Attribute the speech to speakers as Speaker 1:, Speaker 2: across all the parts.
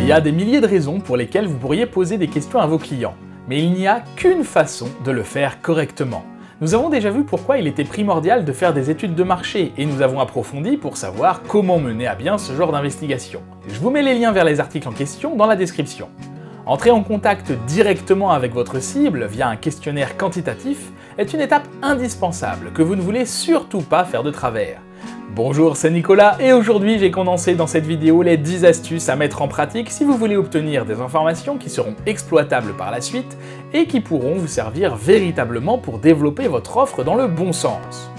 Speaker 1: y a des milliers de raisons pour lesquelles vous pourriez poser des questions à vos clients, mais il n'y a qu'une façon de le faire correctement. Nous avons déjà vu pourquoi il était primordial de faire des études de marché, et nous avons approfondi pour savoir comment mener à bien ce genre d'investigation. Je vous mets les liens vers les articles en question dans la description. Entrer en contact directement avec votre cible via un questionnaire quantitatif est une étape indispensable que vous ne voulez surtout pas faire de travers. Bonjour, c'est Nicolas et aujourd'hui j'ai condensé dans cette vidéo les 10 astuces à mettre en pratique si vous voulez obtenir des informations qui seront exploitables par la suite et qui pourront vous servir véritablement pour développer votre offre dans le bon sens.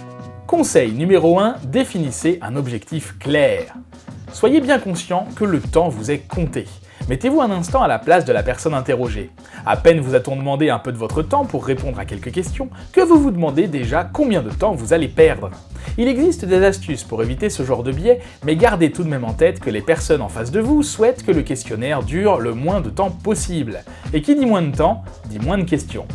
Speaker 1: Conseil numéro 1, définissez un objectif clair. Soyez bien conscient que le temps vous est compté. Mettez-vous un instant à la place de la personne interrogée. À peine vous a-t-on demandé un peu de votre temps pour répondre à quelques questions, que vous vous demandez déjà combien de temps vous allez perdre. Il existe des astuces pour éviter ce genre de biais, mais gardez tout de même en tête que les personnes en face de vous souhaitent que le questionnaire dure le moins de temps possible. Et qui dit moins de temps, dit moins de questions.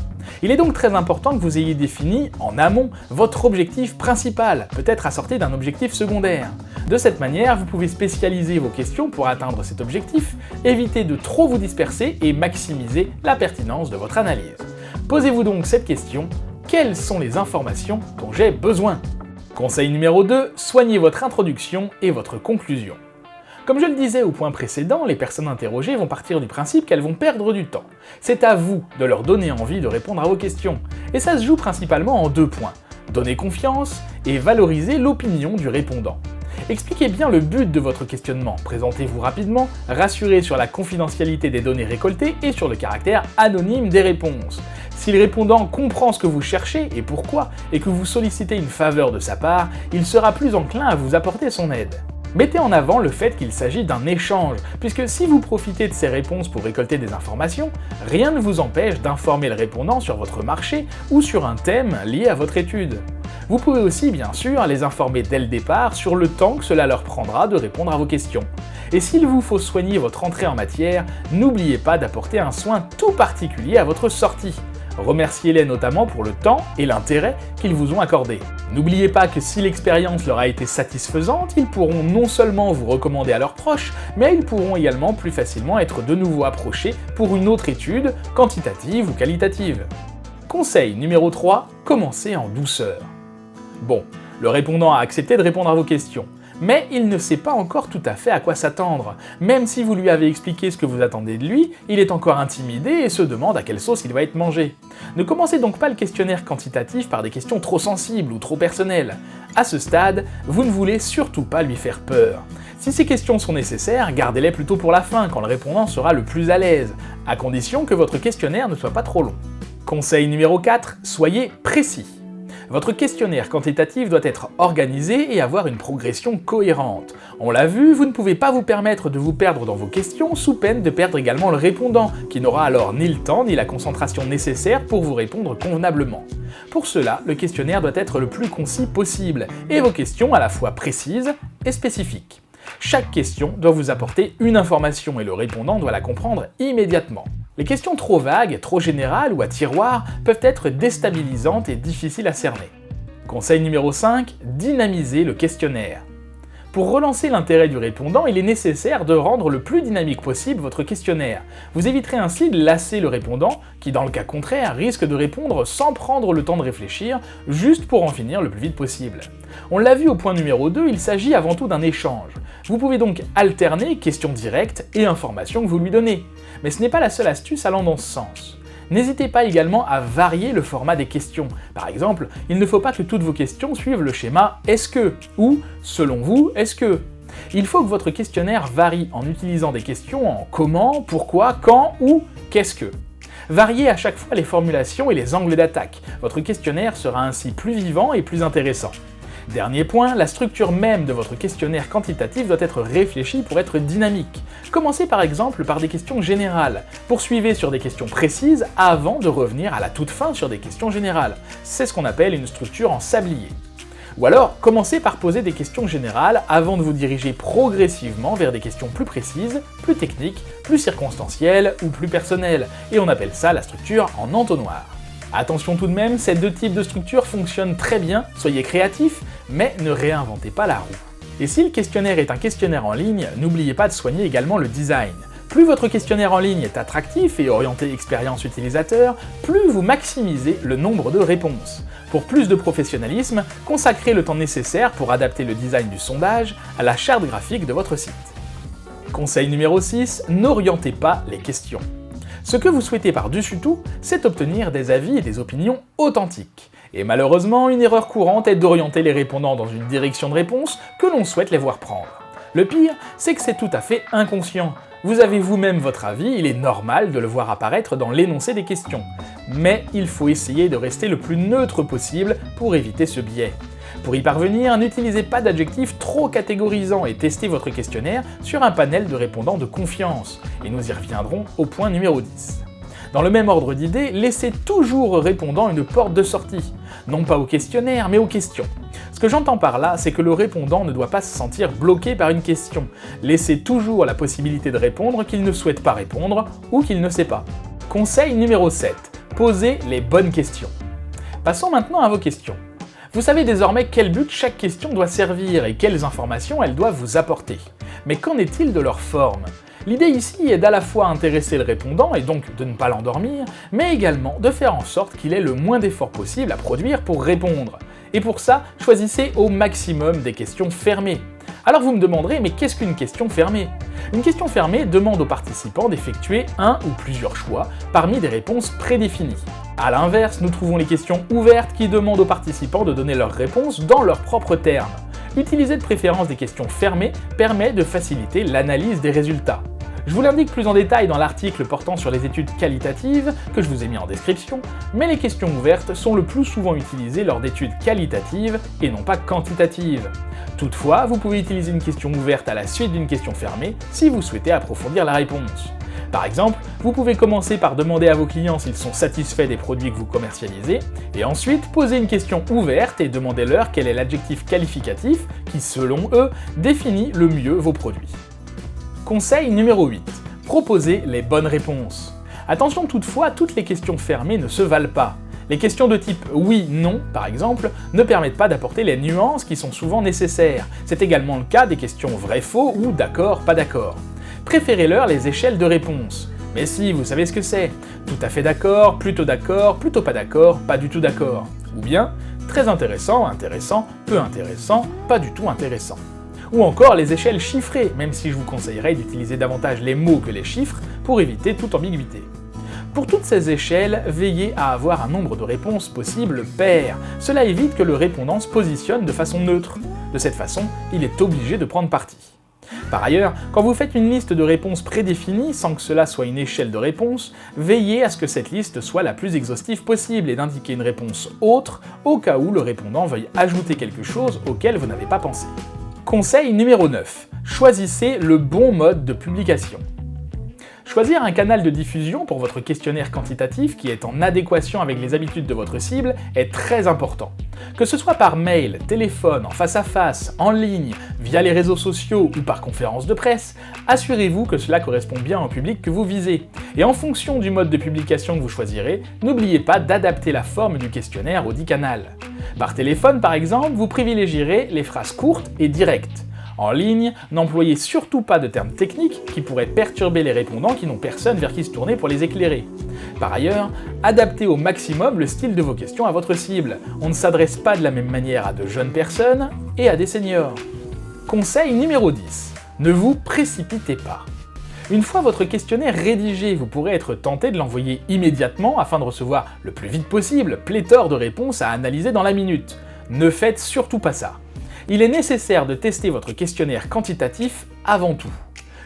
Speaker 1: Il est donc très important que vous ayez défini, en amont, votre objectif principal, peut-être assorti d'un objectif secondaire. De cette manière, vous pouvez spécialiser vos questions pour atteindre cet objectif, éviter de trop vous disperser et maximiser la pertinence de votre analyse. Posez-vous donc cette question, quelles sont les informations dont j'ai besoin ? Conseil numéro 2, soignez votre introduction et votre conclusion. Comme je le disais au point précédent, les personnes interrogées vont partir du principe qu'elles vont perdre du temps. C'est à vous de leur donner envie de répondre à vos questions. Et ça se joue principalement en 2 points. Donner confiance et valoriser l'opinion du répondant. Expliquez bien le but de votre questionnement, présentez-vous rapidement, rassurez sur la confidentialité des données récoltées et sur le caractère anonyme des réponses. Si le répondant comprend ce que vous cherchez et pourquoi, et que vous sollicitez une faveur de sa part, il sera plus enclin à vous apporter son aide. Mettez en avant le fait qu'il s'agit d'un échange, puisque si vous profitez de ces réponses pour récolter des informations, rien ne vous empêche d'informer le répondant sur votre marché ou sur un thème lié à votre étude. Vous pouvez aussi, bien sûr, les informer dès le départ sur le temps que cela leur prendra de répondre à vos questions. Et s'il vous faut soigner votre entrée en matière, n'oubliez pas d'apporter un soin tout particulier à votre sortie. Remerciez-les notamment pour le temps et l'intérêt qu'ils vous ont accordé. N'oubliez pas que si l'expérience leur a été satisfaisante, ils pourront non seulement vous recommander à leurs proches, mais ils pourront également plus facilement être de nouveau approchés pour une autre étude, quantitative ou qualitative. Conseil numéro 3, commencez en douceur. Bon, le répondant a accepté de répondre à vos questions, mais il ne sait pas encore tout à fait à quoi s'attendre. Même si vous lui avez expliqué ce que vous attendez de lui, il est encore intimidé et se demande à quelle sauce il va être mangé. Ne commencez donc pas le questionnaire quantitatif par des questions trop sensibles ou trop personnelles. À ce stade, vous ne voulez surtout pas lui faire peur. Si ces questions sont nécessaires, gardez-les plutôt pour la fin, quand le répondant sera le plus à l'aise, à condition que votre questionnaire ne soit pas trop long. Conseil numéro 4, soyez précis. Votre questionnaire quantitatif doit être organisé et avoir une progression cohérente. On l'a vu, vous ne pouvez pas vous permettre de vous perdre dans vos questions sous peine de perdre également le répondant, qui n'aura alors ni le temps ni la concentration nécessaire pour vous répondre convenablement. Pour cela, le questionnaire doit être le plus concis possible, et vos questions à la fois précises et spécifiques. Chaque question doit vous apporter une information et le répondant doit la comprendre immédiatement. Les questions trop vagues, trop générales ou à tiroir peuvent être déstabilisantes et difficiles à cerner. Conseil numéro 5, dynamisez le questionnaire. Pour relancer l'intérêt du répondant, il est nécessaire de rendre le plus dynamique possible votre questionnaire. Vous éviterez ainsi de lasser le répondant, qui dans le cas contraire risque de répondre sans prendre le temps de réfléchir, juste pour en finir le plus vite possible. On l'a vu au point numéro 2, il s'agit avant tout d'un échange. Vous pouvez donc alterner questions directes et informations que vous lui donnez. Mais ce n'est pas la seule astuce allant dans ce sens. N'hésitez pas également à varier le format des questions. Par exemple, il ne faut pas que toutes vos questions suivent le schéma « est-ce que » ou « selon vous, est-ce que ». Il faut que votre questionnaire varie en utilisant des questions en « comment »,« pourquoi »,« quand » ou « qu'est-ce que ». Variez à chaque fois les formulations et les angles d'attaque. Votre questionnaire sera ainsi plus vivant et plus intéressant. Dernier point, la structure même de votre questionnaire quantitatif doit être réfléchie pour être dynamique. Commencez par exemple par des questions générales. Poursuivez sur des questions précises avant de revenir à la toute fin sur des questions générales. C'est ce qu'on appelle une structure en sablier. Ou alors, commencez par poser des questions générales avant de vous diriger progressivement vers des questions plus précises, plus techniques, plus circonstancielles ou plus personnelles, et on appelle ça la structure en entonnoir. Attention tout de même, ces 2 types de structures fonctionnent très bien, soyez créatifs, mais ne réinventez pas la roue. Et si le questionnaire est un questionnaire en ligne, n'oubliez pas de soigner également le design. Plus votre questionnaire en ligne est attractif et orienté expérience utilisateur, plus vous maximisez le nombre de réponses. Pour plus de professionnalisme, consacrez le temps nécessaire pour adapter le design du sondage à la charte graphique de votre site. Conseil numéro 6, n'orientez pas les questions. Ce que vous souhaitez par-dessus tout, c'est obtenir des avis et des opinions authentiques. Et malheureusement, une erreur courante est d'orienter les répondants dans une direction de réponse que l'on souhaite les voir prendre. Le pire, c'est que c'est tout à fait inconscient. Vous avez vous-même votre avis, il est normal de le voir apparaître dans l'énoncé des questions. Mais il faut essayer de rester le plus neutre possible pour éviter ce biais. Pour y parvenir, n'utilisez pas d'adjectifs trop catégorisants et testez votre questionnaire sur un panel de répondants de confiance. Et nous y reviendrons au point numéro 10. Dans le même ordre d'idées, laissez toujours au répondant une porte de sortie. Non pas au questionnaire, mais aux questions. Ce que j'entends par là, c'est que le répondant ne doit pas se sentir bloqué par une question. Laissez toujours la possibilité de répondre qu'il ne souhaite pas répondre ou qu'il ne sait pas. Conseil numéro 7. Posez les bonnes questions. Passons maintenant à vos questions. Vous savez désormais quel but chaque question doit servir et quelles informations elles doivent vous apporter. Mais qu'en est-il de leur forme ? L'idée ici est d'à la fois intéresser le répondant et donc de ne pas l'endormir, mais également de faire en sorte qu'il ait le moins d'efforts possible à produire pour répondre. Et pour ça, choisissez au maximum des questions fermées. Alors vous me demanderez, mais qu'est-ce qu'une question fermée ? Une question fermée demande aux participants d'effectuer un ou plusieurs choix parmi des réponses prédéfinies. A l'inverse, nous trouvons les questions ouvertes qui demandent aux participants de donner leurs réponses dans leurs propres termes. Utiliser de préférence des questions fermées permet de faciliter l'analyse des résultats. Je vous l'indique plus en détail dans l'article portant sur les études qualitatives que je vous ai mis en description, mais les questions ouvertes sont le plus souvent utilisées lors d'études qualitatives et non pas quantitatives. Toutefois, vous pouvez utiliser une question ouverte à la suite d'une question fermée si vous souhaitez approfondir la réponse. Par exemple, vous pouvez commencer par demander à vos clients s'ils sont satisfaits des produits que vous commercialisez, et ensuite poser une question ouverte et demandez-leur quel est l'adjectif qualificatif qui, selon eux, définit le mieux vos produits. Conseil numéro 8. Proposez les bonnes réponses. Attention toutefois, toutes les questions fermées ne se valent pas. Les questions de type oui, non, par exemple, ne permettent pas d'apporter les nuances qui sont souvent nécessaires. C'est également le cas des questions vrai-faux ou d'accord, pas d'accord. Préférez-leur les échelles de réponse. Mais si, vous savez ce que c'est. Tout à fait d'accord, plutôt pas d'accord, pas du tout d'accord. Ou bien, très intéressant, intéressant, peu intéressant, pas du tout intéressant. Ou encore les échelles chiffrées, même si je vous conseillerais d'utiliser davantage les mots que les chiffres pour éviter toute ambiguïté. Pour toutes ces échelles, veillez à avoir un nombre de réponses possibles pair. Cela évite que le répondant se positionne de façon neutre. De cette façon, il est obligé de prendre parti. Par ailleurs, quand vous faites une liste de réponses prédéfinies sans que cela soit une échelle de réponses, veillez à ce que cette liste soit la plus exhaustive possible et d'indiquer une réponse autre au cas où le répondant veuille ajouter quelque chose auquel vous n'avez pas pensé. Conseil numéro 9. Choisissez le bon mode de publication. Choisir un canal de diffusion pour votre questionnaire quantitatif qui est en adéquation avec les habitudes de votre cible est très important. Que ce soit par mail, téléphone, en face à face, en ligne, via les réseaux sociaux ou par conférence de presse, assurez-vous que cela correspond bien au public que vous visez. Et en fonction du mode de publication que vous choisirez, n'oubliez pas d'adapter la forme du questionnaire au dit canal. Par téléphone par exemple, vous privilégierez les phrases courtes et directes. En ligne, n'employez surtout pas de termes techniques qui pourraient perturber les répondants qui n'ont personne vers qui se tourner pour les éclairer. Par ailleurs, adaptez au maximum le style de vos questions à votre cible. On ne s'adresse pas de la même manière à de jeunes personnes et à des seniors. Conseil numéro 10. Ne vous précipitez pas. Une fois votre questionnaire rédigé, vous pourrez être tenté de l'envoyer immédiatement afin de recevoir le plus vite possible pléthore de réponses à analyser dans la minute. Ne faites surtout pas ça. Il est nécessaire de tester votre questionnaire quantitatif avant tout.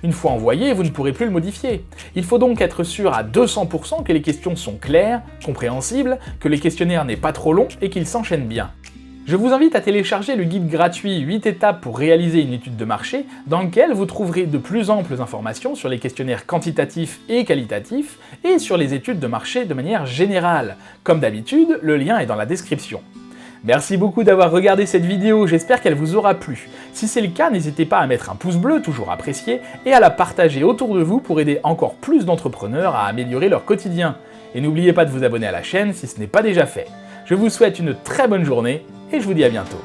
Speaker 1: Une fois envoyé, vous ne pourrez plus le modifier. Il faut donc être sûr à 200% que les questions sont claires, compréhensibles, que le questionnaire n'est pas trop long et qu'il s'enchaîne bien. Je vous invite à télécharger le guide gratuit 8 étapes pour réaliser une étude de marché, dans lequel vous trouverez de plus amples informations sur les questionnaires quantitatifs et qualitatifs, et sur les études de marché de manière générale. Comme d'habitude, le lien est dans la description. Merci beaucoup d'avoir regardé cette vidéo, j'espère qu'elle vous aura plu. Si c'est le cas, n'hésitez pas à mettre un pouce bleu, toujours apprécié, et à la partager autour de vous pour aider encore plus d'entrepreneurs à améliorer leur quotidien. Et n'oubliez pas de vous abonner à la chaîne si ce n'est pas déjà fait. Je vous souhaite une très bonne journée, et je vous dis à bientôt.